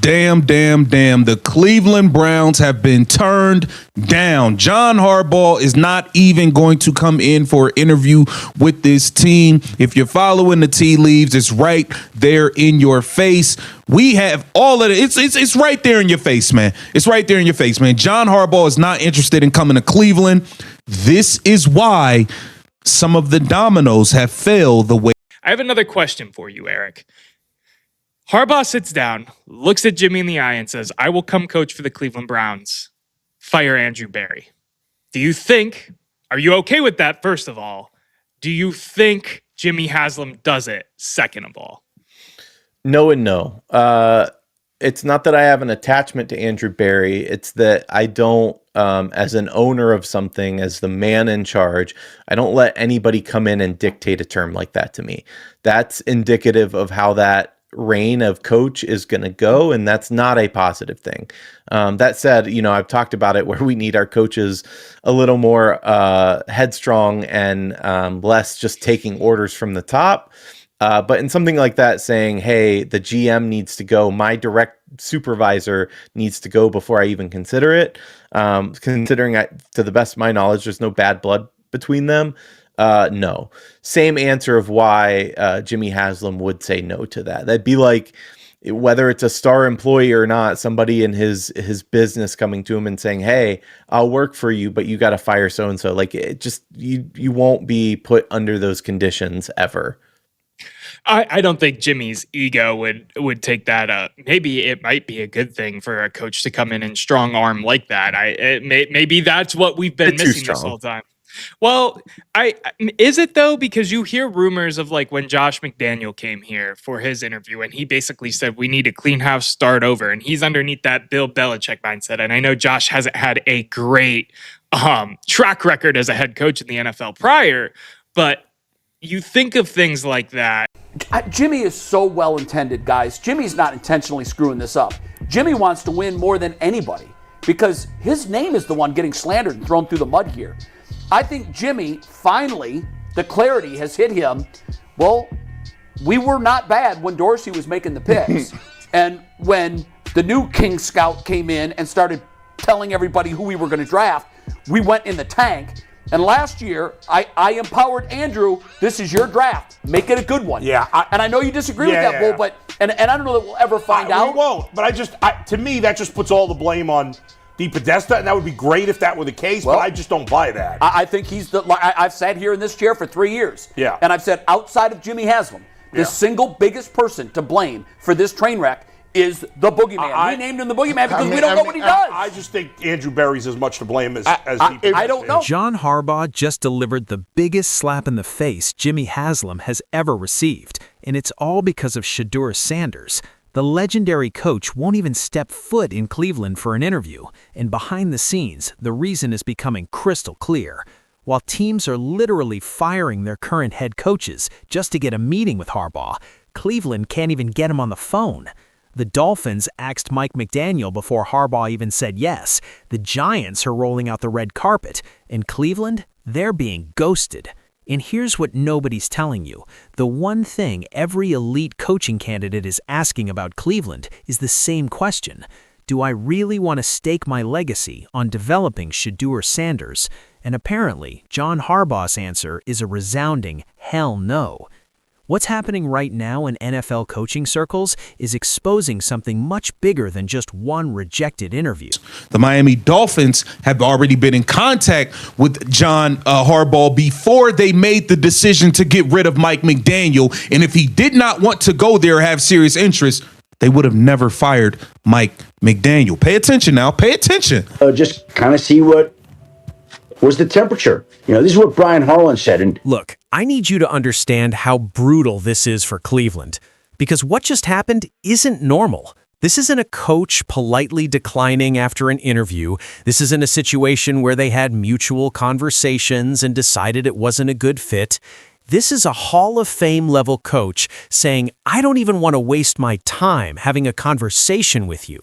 Damn. The Cleveland Browns have been turned down. John Harbaugh is not even going to come in for an interview with this team. If you're following the tea leaves, it's right there in your face. We have all of it. It's right there in your face, man. It's right there in your face, man. John Harbaugh is not interested in coming to Cleveland. This is why some of the dominoes have failed the way. I have another question for you, Eric. Harbaugh sits down, looks at Jimmy in the eye and says, I will come coach for the Cleveland Browns. Fire Andrew Berry. Are you okay with that, first of all? Do you think Jimmy Haslam does it, second of all? No and no. It's not that I have an attachment to Andrew Berry. It's that I don't, as an owner of something, as the man in charge, I don't let anybody come in and dictate a term like that to me. That's indicative of how that reign of coach is going to go, and that's not a positive thing. That said, I've talked about it where we need our coaches a little more headstrong and less just taking orders from the top. But in something like that, saying, hey, the GM needs to go, my direct supervisor needs to go before I even consider it, considering to the best of my knowledge, there's no bad blood between them. No. Same answer of why Jimmy Haslam would say no to that. That'd be like, whether it's a star employee or not, somebody in his business coming to him and saying, hey, I'll work for you, but you got to fire so-and-so. Like, it just, you won't be put under those conditions ever. I don't think Jimmy's ego would take that up. Maybe it might be a good thing for a coach to come in and strong arm like that. Maybe that's what we've been missing this whole time. Well, is it though? Because you hear rumors of like when Josh McDaniel came here for his interview and he basically said, we need to clean house, start over. And he's underneath that Bill Belichick mindset. And I know Josh hasn't had a great track record as a head coach in the NFL prior, but you think of things like that. Jimmy is so well-intended, guys. Jimmy's not intentionally screwing this up. Jimmy wants to win more than anybody because his name is the one getting slandered and thrown through the mud here. I think Jimmy, finally, the clarity has hit him. Well, we were not bad when Dorsey was making the picks. And when the new King Scout came in and started telling everybody who we were going to draft, we went in the tank. And last year, I empowered Andrew, this is your draft. Make it a good one. Yeah. And I know you disagree with that, Bull, but and I don't know that we'll ever find out. We won't. But to me, that just puts all the blame on DePodesta, and that would be great if that were the case, but I just don't buy that. I think he's I've sat here in this chair for 3 years. Yeah. And I've said outside of Jimmy Haslam, the single biggest person to blame for this train wreck is the boogeyman. We named him the boogeyman because we don't know what he does. I just think Andrew Berry's as much to blame as DePodesta. I don't know. John Harbaugh just delivered the biggest slap in the face Jimmy Haslam has ever received, and it's all because of Shedeur Sanders. The legendary coach won't even step foot in Cleveland for an interview, and behind the scenes, the reason is becoming crystal clear. While teams are literally firing their current head coaches just to get a meeting with Harbaugh, Cleveland can't even get him on the phone. The Dolphins axed Mike McDaniel before Harbaugh even said yes. The Giants are rolling out the red carpet. In Cleveland, they're being ghosted. And here's what nobody's telling you. The one thing every elite coaching candidate is asking about Cleveland is the same question. Do I really want to stake my legacy on developing Shedeur Sanders? And apparently, John Harbaugh's answer is a resounding hell no. What's happening right now in NFL coaching circles is exposing something much bigger than just one rejected interview. The Miami Dolphins have already been in contact with John Harbaugh before they made the decision to get rid of Mike McDaniel. And if he did not want to go there or have serious interest, they would have never fired Mike McDaniel. Pay attention now. Pay attention. Just kind of see what was the temperature. This is what Brian Harlan said. And look, I need you to understand how brutal this is for Cleveland, because what just happened isn't normal. This isn't a coach politely declining after an interview. This isn't a situation where they had mutual conversations and decided it wasn't a good fit. This is a Hall of Fame level coach saying, I don't even want to waste my time having a conversation with you.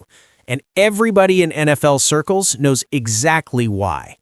And everybody in NFL circles knows exactly why.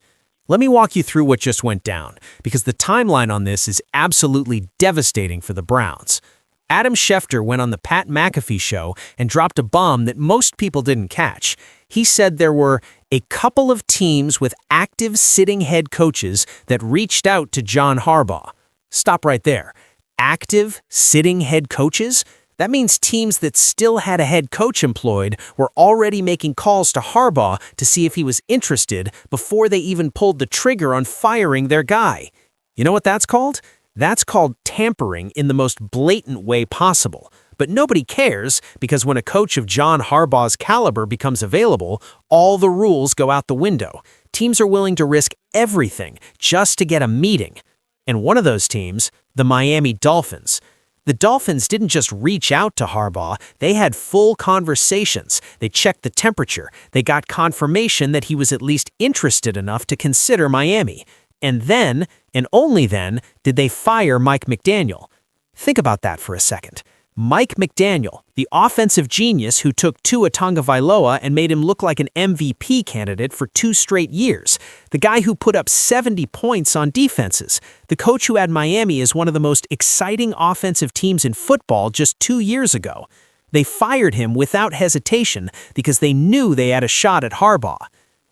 Let me walk you through what just went down, because the timeline on this is absolutely devastating for the Browns. Adam Schefter went on the Pat McAfee show and dropped a bomb that most people didn't catch. He said there were a couple of teams with active sitting head coaches that reached out to John Harbaugh. Stop right there. Active sitting head coaches? That means teams that still had a head coach employed were already making calls to Harbaugh to see if he was interested before they even pulled the trigger on firing their guy. You know what that's called? That's called tampering in the most blatant way possible. But nobody cares because when a coach of John Harbaugh's caliber becomes available, all the rules go out the window. Teams are willing to risk everything just to get a meeting. And one of those teams, the Miami Dolphins. The Dolphins didn't just reach out to Harbaugh, they had full conversations. They checked the temperature. They got confirmation that he was at least interested enough to consider Miami. And then, and only then, did they fire Mike McDaniel. Think about that for a second. Mike McDaniel, the offensive genius who took Tua Tagovailoa and made him look like an MVP candidate for 2 straight years. The guy who put up 70 points on defenses. The coach who had Miami as one of the most exciting offensive teams in football just 2 years ago. They fired him without hesitation because they knew they had a shot at Harbaugh.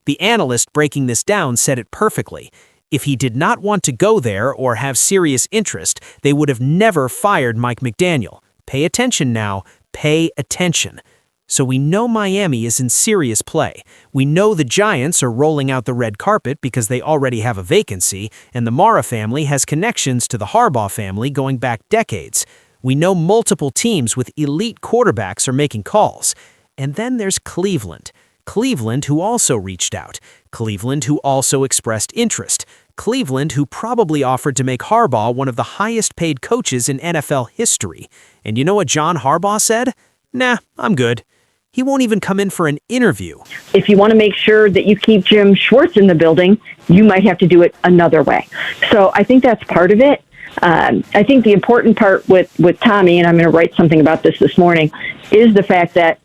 The analyst breaking this down said it perfectly. If he did not want to go there or have serious interest, they would have never fired Mike McDaniel. Pay attention now. Pay attention. So we know Miami is in serious play. We know the Giants are rolling out the red carpet because they already have a vacancy, and the Mara family has connections to the Harbaugh family going back decades. We know multiple teams with elite quarterbacks are making calls. And then there's Cleveland. Cleveland, who also reached out. Cleveland, who also expressed interest. Cleveland, who probably offered to make Harbaugh one of the highest-paid coaches in NFL history. And you know what John Harbaugh said? Nah, I'm good. He won't even come in for an interview. If you want to make sure that you keep Jim Schwartz in the building, you might have to do it another way. So I think that's part of it. I think the important part with Tommy, and I'm going to write something about this morning, is the fact that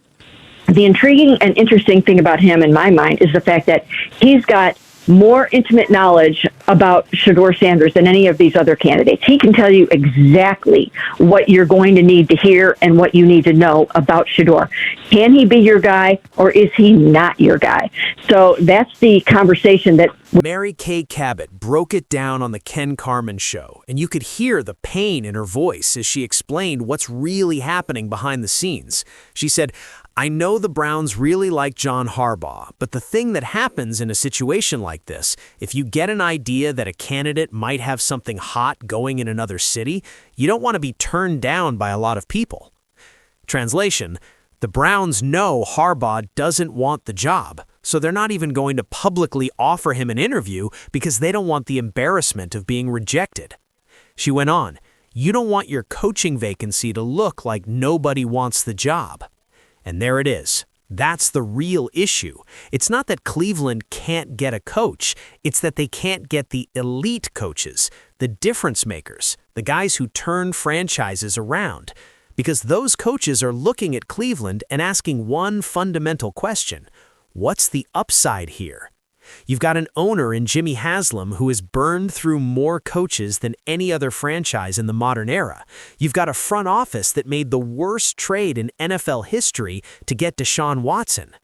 the intriguing and interesting thing about him, in my mind, is the fact that he's got more intimate knowledge about Shedeur Sanders than any of these other candidates. He can tell you exactly what you're going to need to hear and what you need to know about Shedeur. Can he be your guy or is he not your guy? So that's the conversation that Mary Kay Cabot broke it down on the Ken Carman show, and you could hear the pain in her voice as she explained what's really happening behind the scenes. She said, I know the Browns really like John Harbaugh, but the thing that happens in a situation like this, if you get an idea that a candidate might have something hot going in another city, you don't want to be turned down by a lot of people. Translation, the Browns know Harbaugh doesn't want the job, so they're not even going to publicly offer him an interview because they don't want the embarrassment of being rejected. She went on, you don't want your coaching vacancy to look like nobody wants the job. And there it is. That's the real issue. It's not that Cleveland can't get a coach. It's that they can't get the elite coaches, the difference makers, the guys who turn franchises around. Because those coaches are looking at Cleveland and asking one fundamental question. What's the upside here? You've got an owner in Jimmy Haslam who has burned through more coaches than any other franchise in the modern era. You've got a front office that made the worst trade in NFL history to get Deshaun Watson.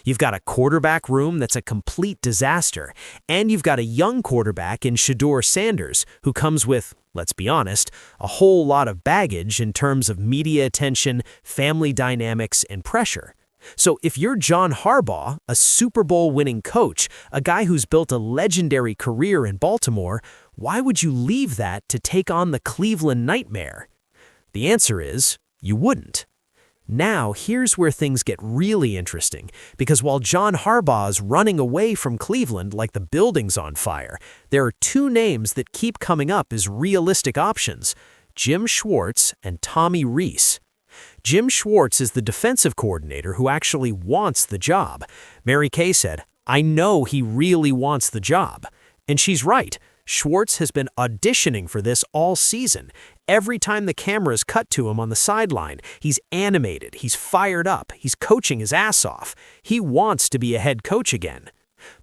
You've got a quarterback room that's a complete disaster. And you've got a young quarterback in Shedeur Sanders who comes with, let's be honest, a whole lot of baggage in terms of media attention, family dynamics, and pressure. So if you're John Harbaugh, a Super Bowl winning coach, a guy who's built a legendary career in Baltimore, why would you leave that to take on the Cleveland nightmare? The answer is, you wouldn't. Now, here's where things get really interesting, because while John Harbaugh is running away from Cleveland like the building's on fire, there are 2 names that keep coming up as realistic options, Jim Schwartz and Tommy Rees. Jim Schwartz is the defensive coordinator who actually wants the job. Mary Kay said, I know he really wants the job. And she's right. Schwartz has been auditioning for this all season. Every time the cameras cut to him on the sideline, he's animated, he's fired up, he's coaching his ass off. He wants to be a head coach again.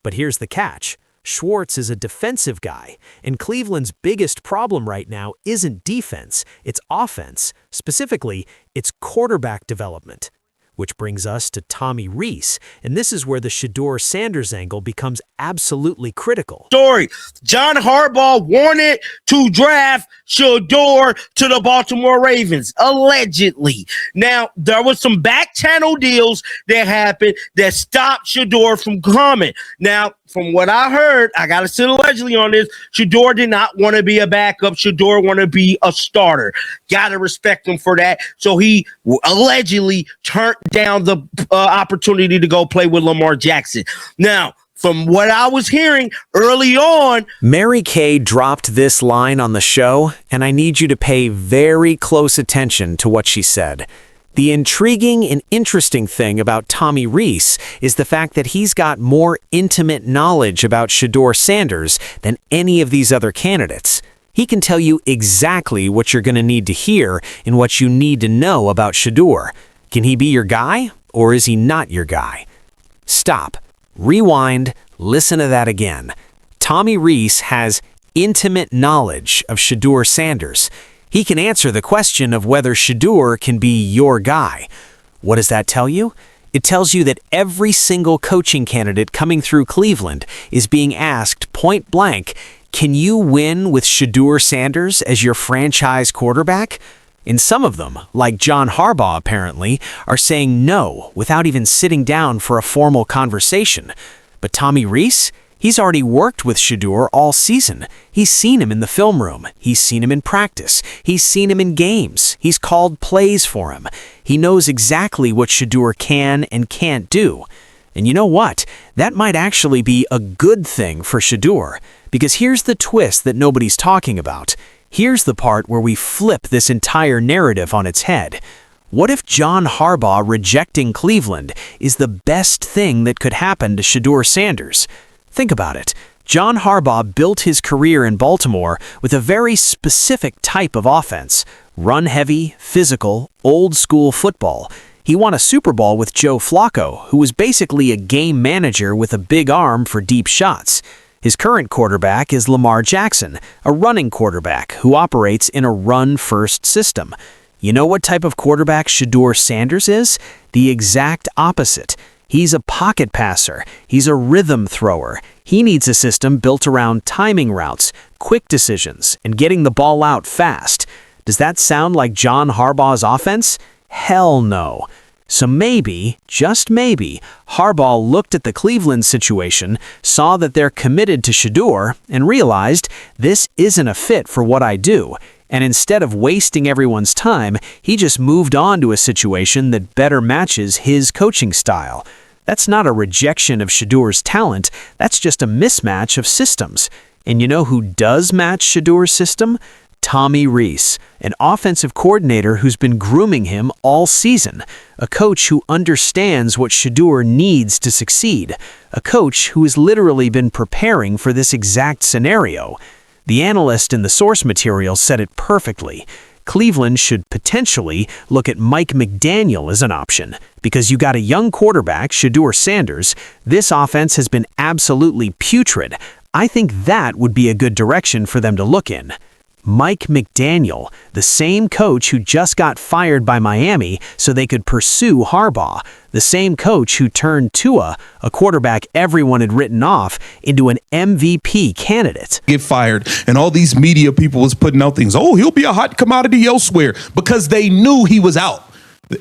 But here's the catch. Schwartz is a defensive guy, and Cleveland's biggest problem right now isn't defense, it's offense. Specifically, it's quarterback development. Which brings us to Tommy Rees, and this is where the Shedeur Sanders angle becomes absolutely critical. Story. John Harbaugh wanted to draft Shedeur to the Baltimore Ravens, allegedly. Now, there was some back channel deals that happened that stopped Shedeur from coming. Now, from what I heard, I got to sit allegedly on this, Shedeur did not want to be a backup. Shedeur want to be a starter. Got to respect him for that. So he allegedly turned down the opportunity to go play with Lamar Jackson. Now, from what I was hearing early on, Mary Kay dropped this line on the show, and I need you to pay very close attention to what she said. The intriguing and interesting thing about Tommy Rees is the fact that he's got more intimate knowledge about Shedeur Sanders than any of these other candidates. He can tell you exactly what you're going to need to hear and what you need to know about Shedeur. Can he be your guy, or is he not your guy? Stop. Rewind. Listen to that again. Tommy Rees has intimate knowledge of Shedeur Sanders. He can answer the question of whether Shedeur can be your guy. What does that tell you? It tells you that every single coaching candidate coming through Cleveland is being asked point blank, can you win with Shedeur Sanders as your franchise quarterback? And some of them, like John Harbaugh apparently, are saying no without even sitting down for a formal conversation. But Tommy Rees? He's already worked with Shedeur all season. He's seen him in the film room. He's seen him in practice. He's seen him in games. He's called plays for him. He knows exactly what Shedeur can and can't do. And you know what? That might actually be a good thing for Shedeur, because here's the twist that nobody's talking about. Here's the part where we flip this entire narrative on its head. What if John Harbaugh rejecting Cleveland is the best thing that could happen to Shedeur Sanders? Think about it. John Harbaugh built his career in Baltimore with a very specific type of offense. Run-heavy, physical, old-school football. He won a Super Bowl with Joe Flacco, who was basically a game manager with a big arm for deep shots. His current quarterback is Lamar Jackson, a running quarterback who operates in a run-first system. You know what type of quarterback Shedeur Sanders is? The exact opposite. He's a pocket passer. He's a rhythm thrower. He needs a system built around timing routes, quick decisions, and getting the ball out fast. Does that sound like John Harbaugh's offense? Hell no. So maybe, just maybe, Harbaugh looked at the Cleveland situation, saw that they're committed to Shedeur, and realized this isn't a fit for what I do. And instead of wasting everyone's time, he just moved on to a situation that better matches his coaching style. That's not a rejection of Shedeur's talent, that's just a mismatch of systems. And you know who does match Shedeur's system? Tommy Rees, an offensive coordinator who's been grooming him all season, a coach who understands what Shedeur needs to succeed, a coach who has literally been preparing for this exact scenario. The analyst in the source material said it perfectly. Cleveland should potentially look at Mike McDaniel as an option. Because you got a young quarterback, Shedeur Sanders, this offense has been absolutely putrid. I think that would be a good direction for them to look in. Mike McDaniel, the same coach who just got fired by Miami so they could pursue Harbaugh, the same coach who turned Tua, a quarterback everyone had written off, into an MVP candidate. Get fired, and all these media people was putting out things, oh, he'll be a hot commodity elsewhere, because they knew he was out.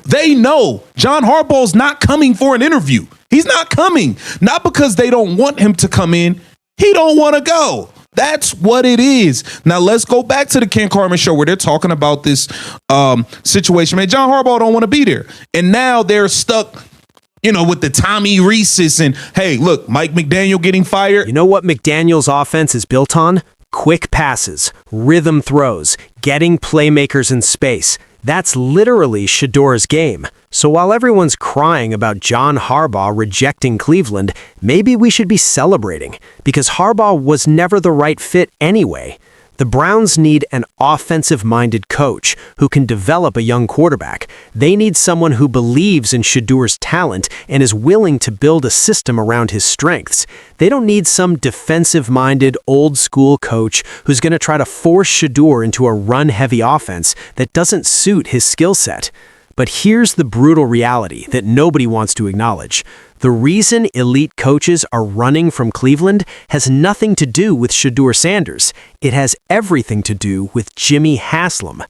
They know John Harbaugh's not coming for an interview. He's not coming. Not because they don't want him to come in. He don't want to go. That's what it is. Now let's go back to the Ken Carman show where they're talking about this situation. Man, John Harbaugh don't want to be there. And now they're stuck, with the Tommy Reeses and, hey, look, Mike McDaniel getting fired. You know what McDaniel's offense is built on? Quick passes, rhythm throws, getting playmakers in space. That's literally Shedeur's game. So while everyone's crying about John Harbaugh rejecting Cleveland, maybe we should be celebrating, because Harbaugh was never the right fit anyway. The Browns need an offensive-minded coach who can develop a young quarterback. They need someone who believes in Shedeur's talent and is willing to build a system around his strengths. They don't need some defensive-minded, old-school coach who's going to try to force Shedeur into a run-heavy offense that doesn't suit his skill set. But here's the brutal reality that nobody wants to acknowledge. The reason elite coaches are running from Cleveland has nothing to do with Shedeur Sanders. It has everything to do with Jimmy Haslam.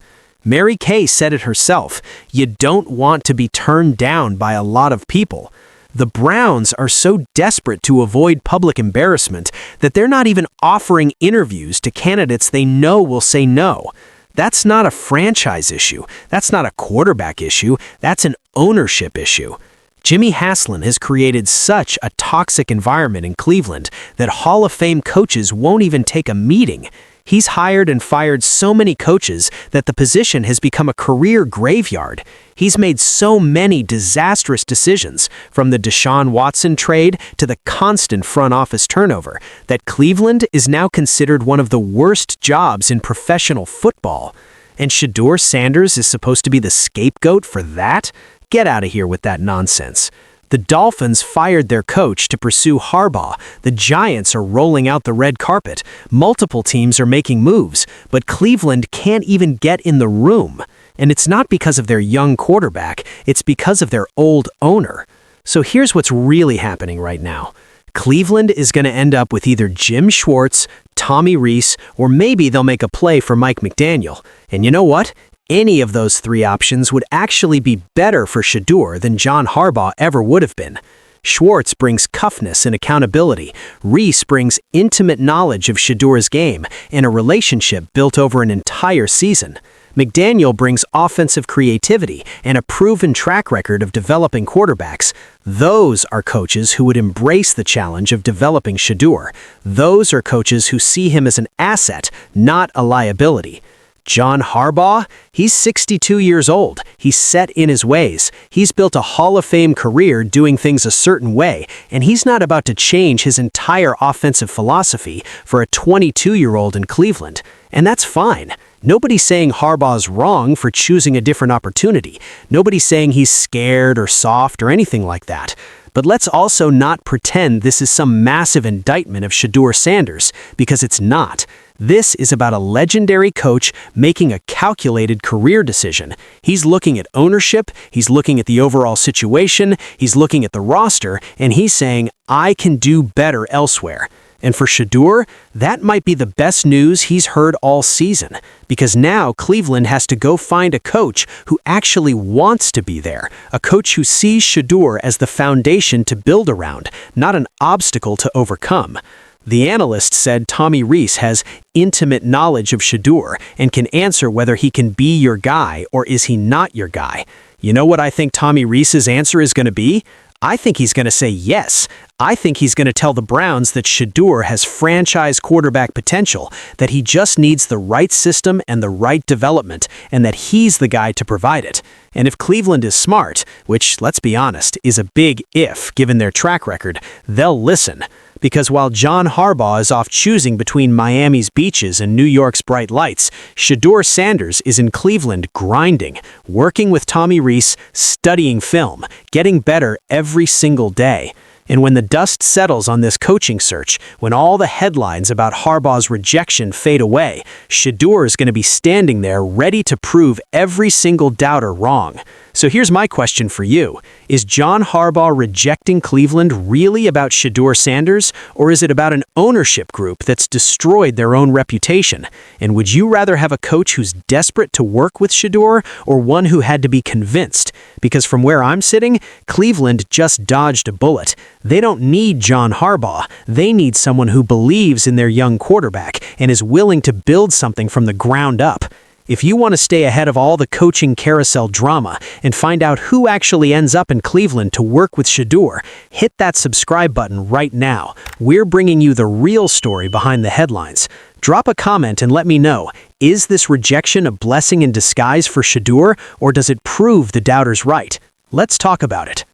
Mary Kay said it herself, you don't want to be turned down by a lot of people. The Browns are so desperate to avoid public embarrassment that they're not even offering interviews to candidates they know will say no. That's not a franchise issue. That's not a quarterback issue. That's an ownership issue. Jimmy Haslam has created such a toxic environment in Cleveland that Hall of Fame coaches won't even take a meeting. He's hired and fired so many coaches that the position has become a career graveyard. He's made so many disastrous decisions, from the Deshaun Watson trade to the constant front office turnover, that Cleveland is now considered one of the worst jobs in professional football. And Shedeur Sanders is supposed to be the scapegoat for that? Get out of here with that nonsense. The Dolphins fired their coach to pursue Harbaugh. The Giants are rolling out the red carpet. Multiple teams are making moves, but Cleveland can't even get in the room. And it's not because of their young quarterback, it's because of their old owner. So here's what's really happening right now. Cleveland is going to end up with either Jim Schwartz, Tommy Rees, or maybe they'll make a play for Mike McDaniel. And you know what? Any of those three options would actually be better for Shedeur than JohnHarbaugh ever would have been. Schwartz brings toughness and accountability. Rees brings intimate knowledge of Shedeur's game and a relationship built over an entire season. McDaniel brings offensive creativity and a proven track record of developing quarterbacks. Those are coaches who would embrace the challenge of developing Shedeur. Those are coaches who see him as an asset, not a liability. JohnHarbaugh, he's 62 years old. He's set in his ways. He's built a Hall of Fame career doing things a certain way, and he's not about to change his entire offensive philosophy for a 22-year-old in Cleveland. And that's fine. Nobody's saying Harbaugh's wrong for choosing a different opportunity. Nobody's saying he's scared or soft or anything like that. But let's also not pretend this is some massive indictment of Shedeur Sanders, because it's not. This is about a legendary coach making a calculated career decision. He's looking at ownership, he's looking at the overall situation, he's looking at the roster, and he's saying, I can do better elsewhere. And for Shedeur, that might be the best news he's heard all season, because now Cleveland has to go find a coach who actually wants to be there, a coach who sees Shedeur as the foundation to build around, not an obstacle to overcome. The analyst said Tommy Rees has intimate knowledge of Shedeur and can answer whether he can be your guy or is he not your guy. You know what I think Tommy Rees's answer is going to be? I think he's going to say yes. I think he's going to tell the Browns that Shedeur has franchise quarterback potential, that he just needs the right system and the right development, and that he's the guy to provide it. And if Cleveland is smart, which, let's be honest, is a big if given their track record, they'll listen. Because while JohnHarbaugh is off choosing between Miami's beaches and New York's bright lights, Shedeur Sanders is in Cleveland grinding, working with Tommy Rees, studying film, getting better every single day. And when the dust settles on this coaching search, when all the headlines about Harbaugh's rejection fade away, Shedeur is going to be standing there ready to prove every single doubter wrong. So here's my question for you. Is JohnHarbaugh rejecting Cleveland really about Shedeur Sanders, or is it about an ownership group that's destroyed their own reputation? And would you rather have a coach who's desperate to work with Shedeur, or one who had to be convinced? Because from where I'm sitting, Cleveland just dodged a bullet. They don't need JohnHarbaugh. They need someone who believes in their young quarterback and is willing to build something from the ground up. If you want to stay ahead of all the coaching carousel drama and find out who actually ends up in Cleveland to work with Shedeur, hit that subscribe button right now. We're bringing you the real story behind the headlines. Drop a comment and let me know, is this rejection a blessing in disguise for Shedeur, or does it prove the doubters right? Let's talk about it.